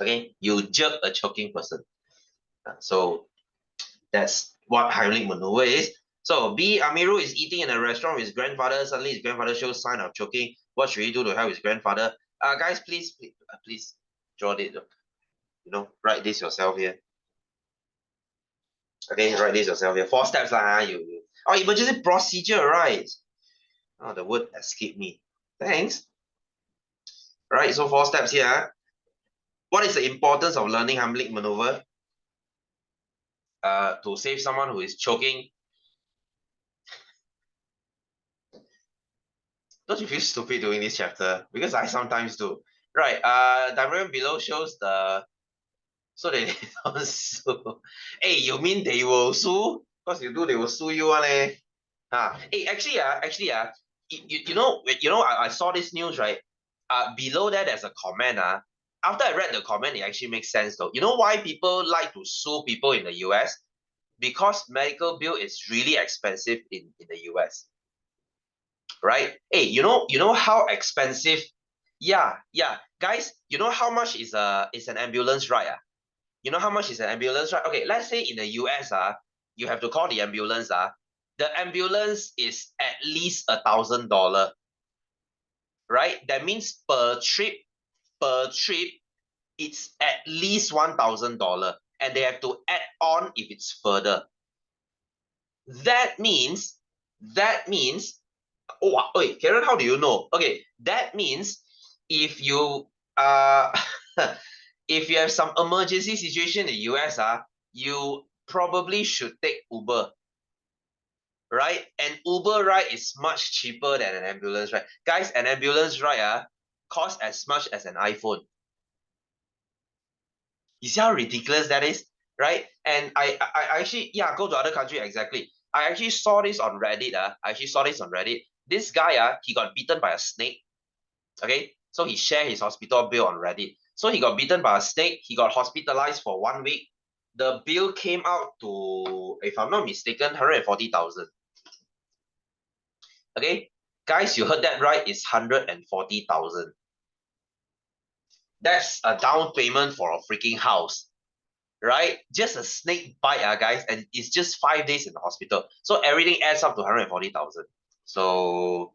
Okay, you jerk a choking person. So that's what Heimlich maneuver is. So B, Amiru is eating in a restaurant with his grandfather. Suddenly his grandfather shows sign of choking. What should he do to help his grandfather? Guys, please draw it. Write this yourself here. Okay, write this yourself here. 4 steps lah. Oh, emergency procedure, right? Oh, the word escaped me. Thanks. Right, so 4 steps here. What is the importance of learning Heimlich maneuver? To save someone who is choking. Don't you feel stupid doing this chapter? Because I sometimes do. Right, diagram below shows the so they don't sue. Hey, you mean they will sue? Because you do, they will sue you one eh. Hey, actually, I saw this news, right? Below that there's a comment. After I read the comment, it actually makes sense though. You know why people like to sue people in the US? Because medical bill is really expensive in the US. Right? Hey, you know how expensive? Yeah, yeah. Guys, you know how much is an ambulance ride? You know how much is an ambulance ride? Okay, let's say in the US, you have to call the ambulance. The ambulance is at least $1,000, right? That means per trip, it's at least $1,000, and they have to add on if it's further. That means, oh wait, Karen, how do you know? Okay, that means if you if you have some emergency situation in the US, you probably should take Uber, right? And Uber ride is much cheaper than an ambulance ride. Guys, an ambulance ride costs as much as an iPhone. You see how ridiculous that is, right? And I actually, yeah, go to other country exactly. I actually saw this on Reddit. I actually saw this on Reddit. This guy, he got bitten by a snake. Okay, so he shared his hospital bill on Reddit. So he got bitten by a snake. He got hospitalized for 1 week. The bill came out to, if I'm not mistaken, 140,000. Okay, guys, you heard that right? It's 140,000. That's a down payment for a freaking house, right? Just a snake bite, guys, and it's just 5 days in the hospital. So everything adds up to 140,000. So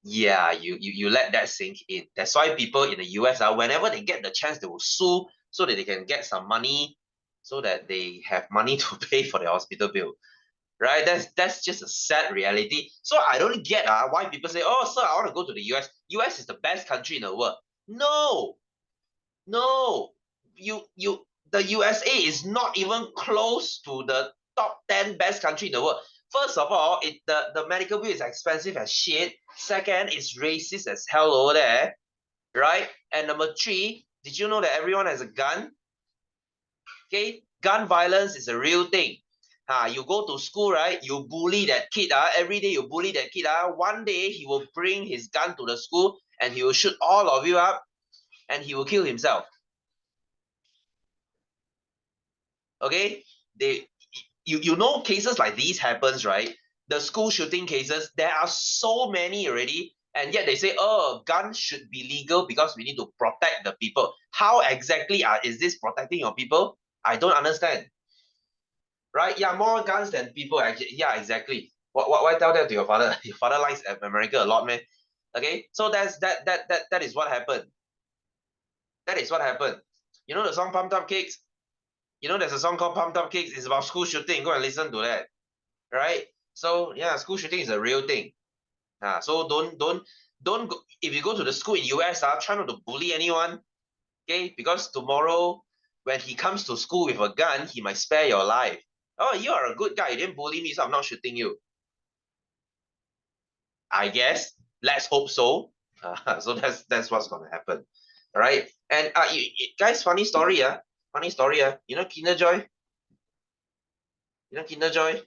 yeah, you let that sink in. That's why people in the US, whenever they get the chance, they will sue so that they can get some money, so that they have money to pay for their hospital bill. Right? That's just a sad reality. So I don't get why people say, oh sir, I want to go to the US. US is the best country in the world. No, no. The USA is not even close to the top 10 best country in the world. First of all, the medical bill is expensive as shit. Second, it's racist as hell over there, right? And number three, did you know that everyone has a gun? Okay, gun violence is a real thing. You go to school, right? You bully that kid. Every day you bully that kid. One day he will bring his gun to the school and he will shoot all of you up and he will kill himself. Okay, you know cases like these happens, right? The school shooting cases, there are so many already, and yet they say, oh, guns should be legal because we need to protect the people. How exactly is this protecting your people? I don't understand. Right? Yeah, more guns than people actually. Yeah, exactly. Why tell that to your father? Your father likes America a lot, man. Okay, so that is what happened. That is what happened. You know the song Pumped Up Kicks? You know there's a song called Pumped Up Kicks. It's about school shooting. Go and listen to that. Right? So yeah, school shooting is a real thing. So don't go, if you go to the school in US, try not to bully anyone. Okay, because tomorrow when he comes to school with a gun, he might spare your life. Oh, you are a good guy. You didn't bully me, so I'm not shooting you. I guess. Let's hope so. So that's what's gonna happen. All right. And guys, funny story. Funny story. You know Kinder Joy? You know Kinder Joy?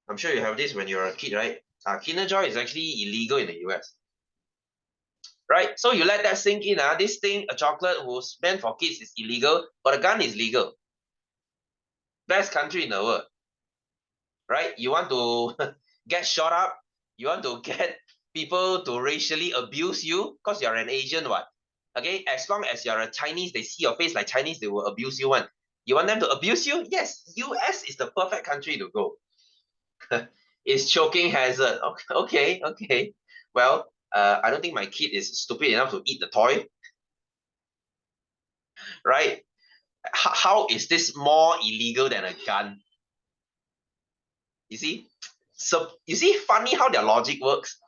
I'm sure you have this when you're a kid, right? Kinder Joy is actually illegal in the US. Right? So you let that sink in. This thing, a chocolate who's meant for kids, is illegal, but a gun is legal. Best country in the world. Right? You want to get shot up? You want to get people to racially abuse you because you're an Asian, what? Okay, as long as you're a Chinese, they see your face like Chinese, they will abuse you one. You want them to abuse you? Yes, US is the perfect country to go. It's choking hazard. Okay. Well, I don't think my kid is stupid enough to eat the toy. right? How is this more illegal than a gun? You see? So you see, funny how their logic works.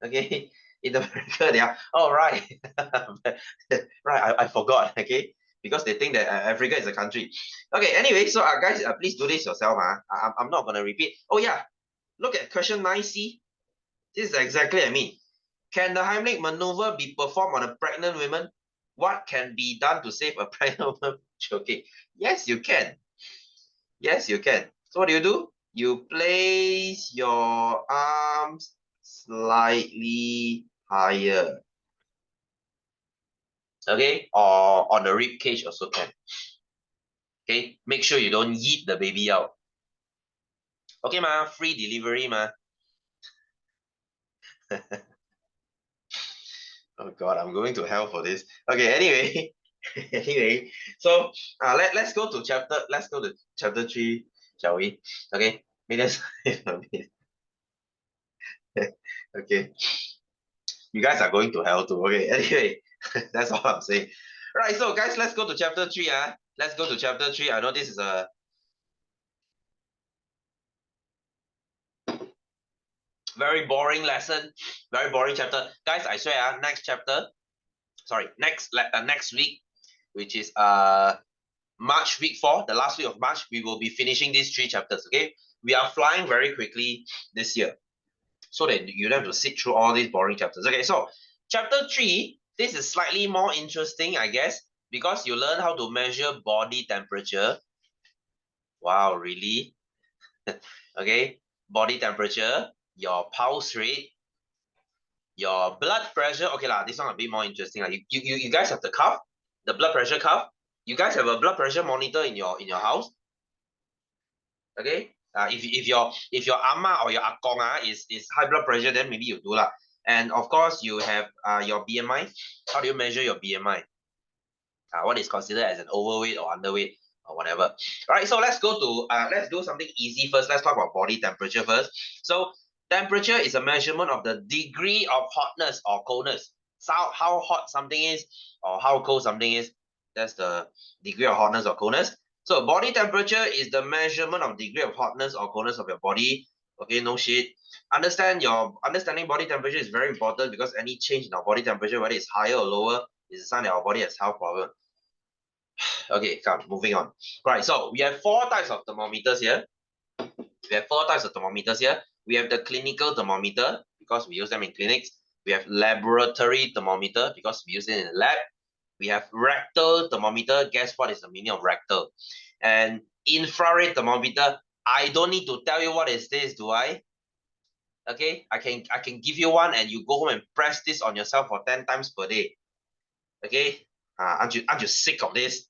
Okay, in America, they are, oh, right. Right, I forgot, okay, because they think that Africa is a country. Okay, anyway, so guys, please do this yourself. I'm not going to repeat. Oh, yeah, look at question 9C. This is exactly I mean. Can the Heimlich maneuver be performed on a pregnant woman? What can be done to save a pregnant woman? Okay, yes, you can. Yes, you can. So what do? You place your arms slightly higher. Okay, or on the rib cage also can. Okay, make sure you don't yeet the baby out. Okay, ma, free delivery, ma. Oh God, I'm going to hell for this. Okay, anyway, anyway, so let's go to chapter 3, shall we? Okay, minutes. Okay, you guys are going to hell too. Okay, anyway, that's all I'm saying. Right, so guys, let's go to chapter 3. Let's go to chapter 3. I know this is a very boring lesson, very boring chapter. Guys, I swear, next chapter, sorry, next week, which is March week 4, the last week of March, we will be finishing these 3 chapters. Okay, we are flying very quickly this year, so that you don't have to sit through all these boring chapters. Okay, so chapter 3, this is slightly more interesting, I guess, because you learn how to measure body temperature. Wow, really? Okay, body temperature, your pulse rate, your blood pressure. Okay lah, this one a bit more interesting. You guys have the cuff, the blood pressure cuff. You guys have a blood pressure monitor in your house. Okay. If your ama or your akong is high blood pressure, then maybe you do lah. And of course, you have your BMI. How do you measure your BMI? What is considered as an overweight or underweight or whatever. All right, so let's go to let's do something easy first. Let's talk about body temperature first. So temperature is a measurement of the degree of hotness or coldness. So how hot something is or how cold something is. That's the degree of hotness or coldness. So body temperature is the measurement of degree of hotness or coldness of your body. Okay, no shit. Understanding body temperature is very important because any change in our body temperature, whether it's higher or lower, is a sign that our body has health problem. Okay, come, moving on. Right, so we have 4 types of thermometers here. We have 4 types of thermometers here. We have the clinical thermometer because we use them in clinics. We have laboratory thermometer because we use it in the lab. We have rectal thermometer. Guess what is the meaning of rectal? And infrared thermometer. I don't need to tell you what is this, do I? Okay, I can give you one and you go home and press this on yourself for 10 times per day. Okay, aren't you sick of this?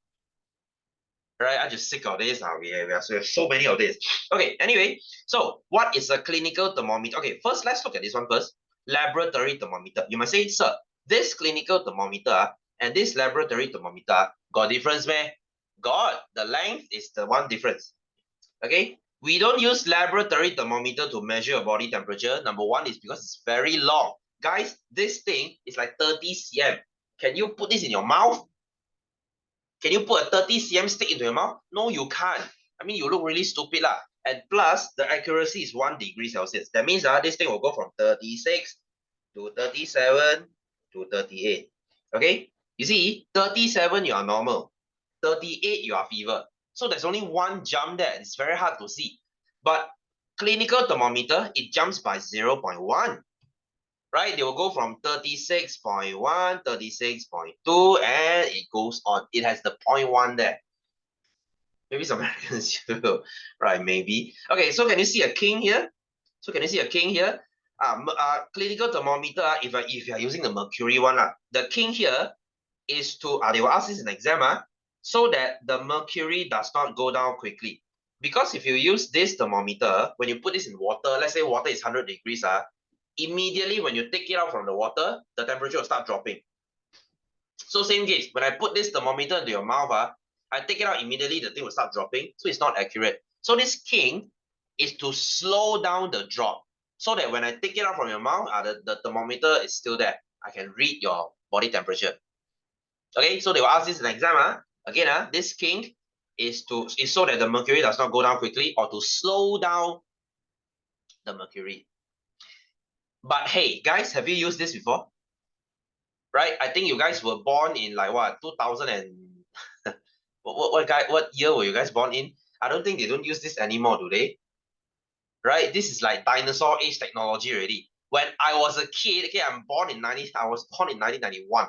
Right, I'm just sick of this. We have so many of this. Okay, anyway, so what is a clinical thermometer? Okay, first let's look at this one first. Laboratory thermometer. You must say, sir, this clinical thermometer and this laboratory thermometer got difference, man? Got. The length is the one difference. Okay, we don't use laboratory thermometer to measure your body temperature. Number one is because it's very long. Guys, this thing is like 30 cm. Can you put this in your mouth? Can you put a 30 cm stick into your mouth? No, you can't. I mean, you look really stupid lah. And plus, the accuracy is 1 degree Celsius. That means this thing will go from 36 to 37 to 38. Okay? You see, 37 you are normal. 38 you are fever. So there's only one jump there. It's very hard to see. But clinical thermometer, it jumps by 0.1. Right? They will go from 36.1, 36.2, and it goes on. It has the 0.1 there. Maybe some Americans do, right? Maybe. Okay, so can you see a king here? So can you see a king here? Clinical thermometer, if you are using the mercury one, the king here is to, they will ask this in exam, so that the mercury does not go down quickly. Because if you use this thermometer, when you put this in water, let's say water is 100 degrees, immediately when you take it out from the water, the temperature will start dropping. So same case, when I put this thermometer into your mouth, I take it out immediately, the thing will start dropping. So it's not accurate. So this king is to slow down the drop so that when I take it out from your mouth, the thermometer is still there. I can read your body temperature. Okay, so they will ask this in exam. Again, this kink is so that the mercury does not go down quickly or to slow down the mercury. But hey, guys, have you used this before? Right? I think you guys were born in like what 2000 and what year were you guys born in? I don't think they don't use this anymore, do they? Right? This is like dinosaur age technology already. When I was a kid, okay, I was born in 1991.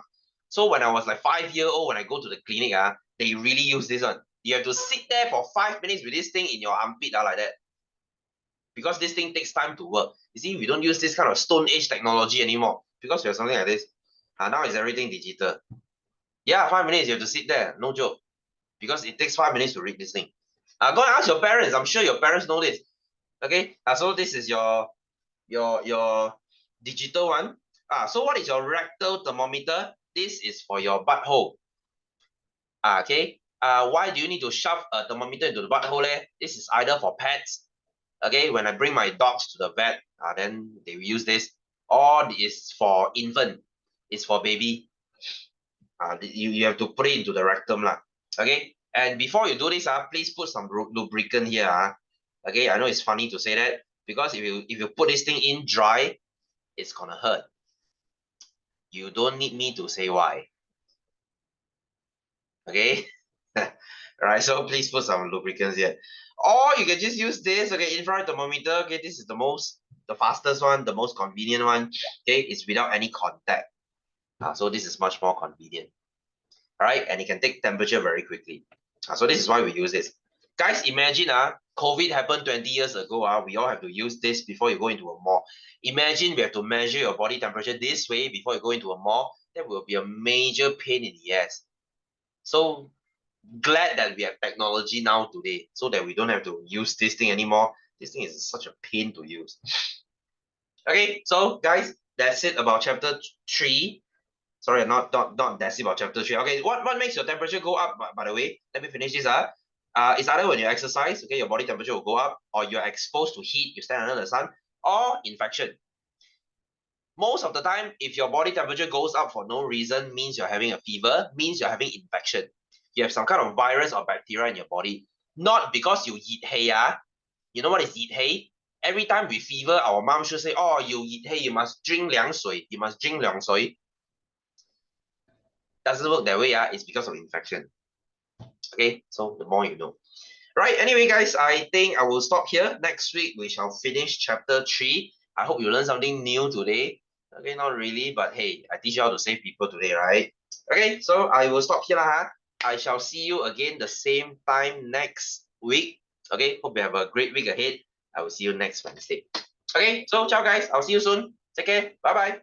So when I was like 5 years old, when I go to the clinic, they really use this one. You have to sit there for 5 minutes with this thing in your armpit like that. Because this thing takes time to work. You see, we don't use this kind of stone age technology anymore because we have something like this. Now it's everything digital. Yeah, 5 minutes you have to sit there, no joke. Because it takes 5 minutes to read this thing. Go and ask your parents. I'm sure your parents know this. Okay, so this is your digital one. So what is your rectal thermometer? This is for your butthole. Okay. Why do you need to shove a thermometer into the butthole? This is either for pets. Okay, when I bring my dogs to the vet, then they will use this. Or it's for infant. It's for baby. You have to put it into the rectum lah. Okay, and before you do this, please put some lubricant here. Okay, I know it's funny to say that because if you put this thing in dry, it's gonna hurt. You don't need me to say why. Okay, right. So please put some lubricants here, or you can just use this. Okay, infrared thermometer. Okay, this is the fastest one, the most convenient one. Okay, it's without any contact. So this is much more convenient. All right, and it can take temperature very quickly. So this is why we use this. Guys, imagine COVID happened 20 years ago. We all have to use this before you go into a mall. Imagine we have to measure your body temperature this way before you go into a mall. That will be a major pain in the ass. So glad that we have technology now today so that we don't have to use this thing anymore. This thing is such a pain to use. Okay, so guys, that's it about chapter 3. Sorry, not that's about chapter 3. Okay, what makes your temperature go up, by the way? Let me finish this. It's either when you exercise, okay, your body temperature will go up, or you're exposed to heat, you stand under the sun, or infection. Most of the time, if your body temperature goes up for no reason, means you're having a fever, means you're having infection. You have some kind of virus or bacteria in your body. Not because you eat hay. You know what is eat hay? Every time we fever, our mom should say, oh, you eat hay, you must drink 凉水. You must drink 凉水. Doesn't work that way. It's because of infection. Okay, so the more you know. Right, anyway, guys, I think I will stop here. Next week, we shall finish chapter 3. I hope you learned something new today. Okay, not really, but hey, I teach you how to save people today, right? Okay, so I will stop here. I shall see you again the same time next week. Okay, hope you have a great week ahead. I will see you next Wednesday. Okay, so ciao, guys. I'll see you soon. Take care. Bye-bye.